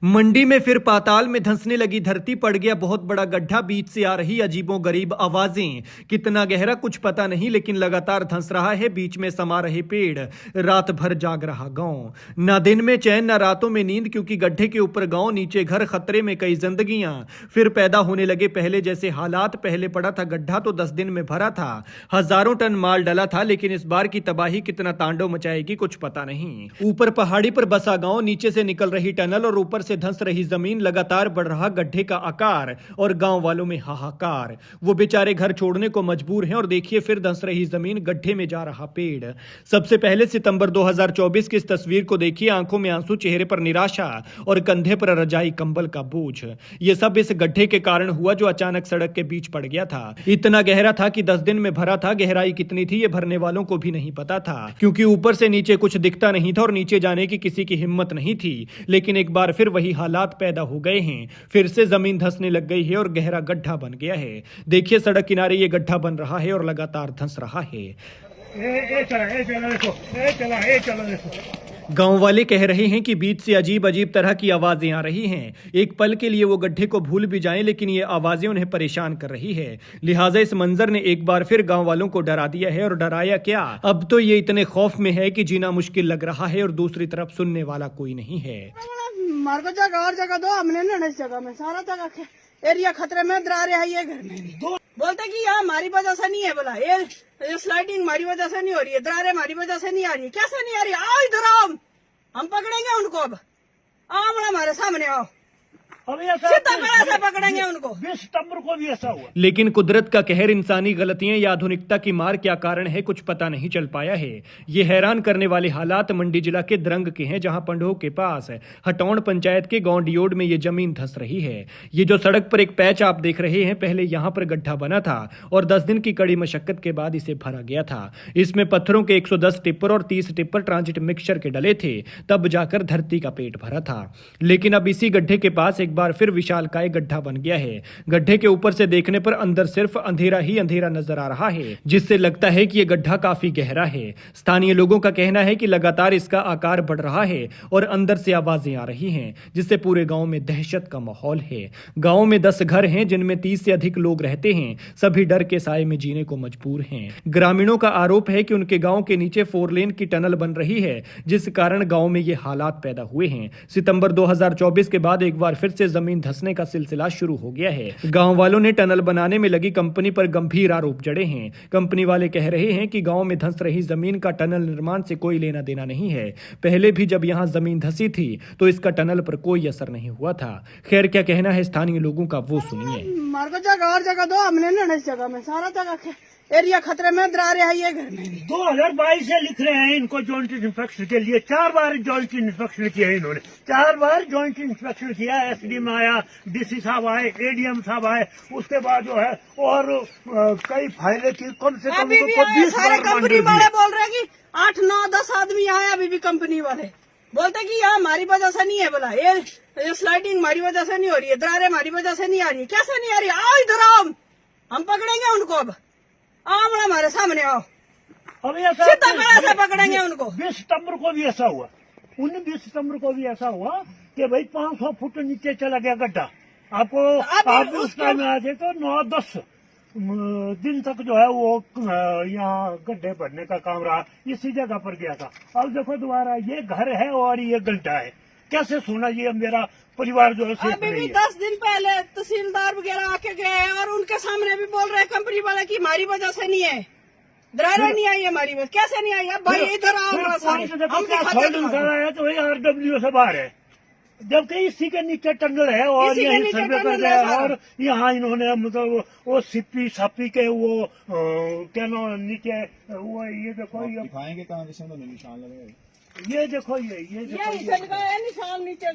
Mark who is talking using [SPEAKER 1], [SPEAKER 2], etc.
[SPEAKER 1] मंडी में फिर पाताल में धंसने लगी धरती, पड़ गया बहुत बड़ा गड्ढा, बीच से आ रही अजीबोगरीब आवाजें। कितना गहरा कुछ पता नहीं, लेकिन लगातार धंस रहा है, बीच में समा रहे पेड़। रात भर जाग रहा गांव, न दिन में चैन न रातों में नींद, क्योंकि गड्ढे के ऊपर गांव, नीचे घर, खतरे में कई जिंदगियां। फिर पैदा होने लगे पहले जैसे हालात। पहले पड़ा था गड्ढा तो 10 दिन में भरा था, हजारों टन माल डला था, लेकिन इस बार की तबाही कितना तांडव मचाएगी कुछ पता नहीं। ऊपर पहाड़ी पर बसा गांव, नीचे से निकल रही टनल और ऊपर से धंस रही जमीन। लगातार बढ़ रहा गड्ढे का आकार और गांव वालों में हाहाकार। वो बेचारे घर छोड़ने को मजबूर हैं और देखिए फिर धंस रही जमीन, गड्ढे में जा रहा पेड़। सबसे पहले सितंबर 2024 की इस तस्वीर को देखिए, आंखों में आंसू, चेहरे पर निराशा और कंधे पर रजाई कंबल का बोझ। ये सब इस गड्ढे के कारण हुआ जो अचानक सड़क के बीच पड़ गया था। इतना गहरा था कि 10 दिन में भरा था। गहराई कितनी थी ये भरने वालों को भी नहीं पता था, क्योंकि ऊपर से नीचे कुछ दिखता नहीं था और नीचे जाने की किसी की हिम्मत नहीं थी। लेकिन एक बार फिर वही हालात पैदा हो गए हैं। फिर से जमीन धंसने लग गई है और गहरा गड्ढा बन गया है। देखिए सड़क किनारे ये गड्ढा बन रहा है और लगातार धंस रहा है। गांव वाले कह रहे हैं कि बीच से अजीब अजीब तरह की आवाजें आ रही हैं। एक पल के लिए वो गड्ढे को भूल भी जाएं, लेकिन ये आवाजें उन्हें परेशान कर रही है। लिहाजा इस मंजर ने एक बार फिर गांव वालों को डरा दिया है। और डराया क्या, अब तो ये इतने खौफ में है कि जीना मुश्किल लग रहा है और दूसरी तरफ सुनने वाला कोई नहीं है।
[SPEAKER 2] मार को जगह और जगह दो, हमने ना इस जगह में सारा जगह एरिया खतरे में, डरा रहा है ये घर में भी। बोलते कि यहाँ हमारी वजह से नहीं है, बोला ये स्लाइडिंग हमारी वजह से नहीं हो रही है, दरारें हमारी वजह से नहीं आ रही है। कैसे नहीं आ रही? आओ इधर आओ, हम पकड़ेंगे उनको। अब आओ हमारे सामने आओ, सीधा पकड़ेंगे उनको। 20 सितंबर को भी ऐसा हुआ।
[SPEAKER 1] लेकिन कुदरत का कहर, इंसानी गलतियां या आधुनिकता की मार क्या कारण है कुछ पता नहीं चल पाया है। ये हैरान करने वाले हालात मंडी जिला के द्रंग के हैं, जहां पंडोह के पास हटौड़ पंचायत के गांव डियोड में ये जमीन धंस रही है। ये जो सड़क पर एक पैच आप देख रहे हैं, पहले यहाँ पर गड्ढा बना था और 10 दिन की कड़ी मशक्कत के बाद इसे भरा गया था। इसमें पत्थरों के 110 टिप्पर और 30 टिप्पर ट्रांजिट मिक्सचर के डले थे, तब जाकर धरती का पेट भरा था। लेकिन अब इसी गड्ढे के पास एक बार फिर विशालकाय गड्ढा बन गया है। गड्ढे के ऊपर से देखने पर अंदर सिर्फ अंधेरा ही अंधेरा नजर आ रहा है, जिससे लगता है कि यह गड्ढा काफी गहरा है। स्थानीय लोगों का कहना है कि लगातार इसका आकार बढ़ रहा है और अंदर से आवाजें आ रही हैं, जिससे पूरे गांव में दहशत का माहौल है। गांव में 10 घर हैं, जिनमें 30 से अधिक लोग रहते हैं। सभी डर के साए में जीने को मजबूर हैं। ग्रामीणों का आरोप है कि उनके गांव के नीचे 4 लेन की टनल बन रही है, जिस कारण गांव में ये हालात पैदा हुए हैं। सितंबर 2024 के बाद एक बार फिर से जमीन धंसने का सिलसिला शुरू हो गया है। गांव वालों ने टनल बनाने में लगी कंपनी पर गंभीर आरोप जड़े हैं। कंपनी वाले कह रहे हैं कि गांव में धंस रही जमीन का टनल निर्माण से कोई लेना देना नहीं है। पहले भी जब यहां जमीन धंसी थी तो इसका टनल पर कोई असर नहीं हुआ था। खैर, क्या कहना है स्थानीय लोगों का वो सुनिए।
[SPEAKER 2] मार को जगह और जगह दो, हमने ना इस जगह में सारा जगह एरिया खतरे में, डरा रहा है ये घर में भी।
[SPEAKER 3] 2022 से लिख रहे हैं इनको जॉइंट इंस्पेक्शन के लिए। 4 बार जॉइंट इंस्पेक्शन किया है इन्होंने, 4 बार जॉइंट इंस्पेक्शन किया। एसडीएम आया, डीसी साहब आए, एडीएम साहब आए, उसके बाद जो है और कई फाइलें की। कम से कम 20
[SPEAKER 2] सारे कंपनी वाले बोल रहे हैं कि 8, 9, 10 आदमी आए अभी भी कंपनी वाले। बोलते कि यहाँ हमारी वजह से नहीं है, बोला ये स्लाइडिंग हमारी वजह से नहीं हो रही है, दरारें हमारी वजह से नहीं आ रही है। कैसे नहीं आ रही? आओ इधर आओ, हम पकड़ेंगे उनको। अब आओ हमारे सामने आओ, सीधा पकड़ेंगे उनको।
[SPEAKER 3] 20 सितंबर को भी ऐसा हुआ, 19-20 सितंबर को भी ऐसा हुआ कि भाई 500 फुट नीचे चला गया गड्ढा। आपको आप उस टाइम में आते तो 9-10 दिन तक जो है वो यहाँ गड्ढे भरने का काम रहा, इसी जगह पर गया था। अब देखो दोबारा ये घर है और ये गड्ढा है। कैसे सुना? ये मेरा परिवार जो है
[SPEAKER 2] अभी भी 10 दिन पहले तहसीलदार वगैरह आके गए हैं और उनके सामने भी बोल रहे हैं कंपनी वाले की हमारी वजह से नहीं है, दरारें नहीं आई हमारी वजह। कैसे नहीं आई? अब भाई इधर आओ,
[SPEAKER 3] है तो वही RWO से बाहर है, जबकि इसी के नीचे टनल है और यही सर्वे कर रहे हैं। और यहाँ इन्होंने मतलब वो सिप्पी सापी के वो क्या नाम नीचे वो ये देखो, ये
[SPEAKER 4] दिखाएंगे कहाँ निशान लगे,
[SPEAKER 3] ये देखो, ये देखो
[SPEAKER 2] निशान नीचे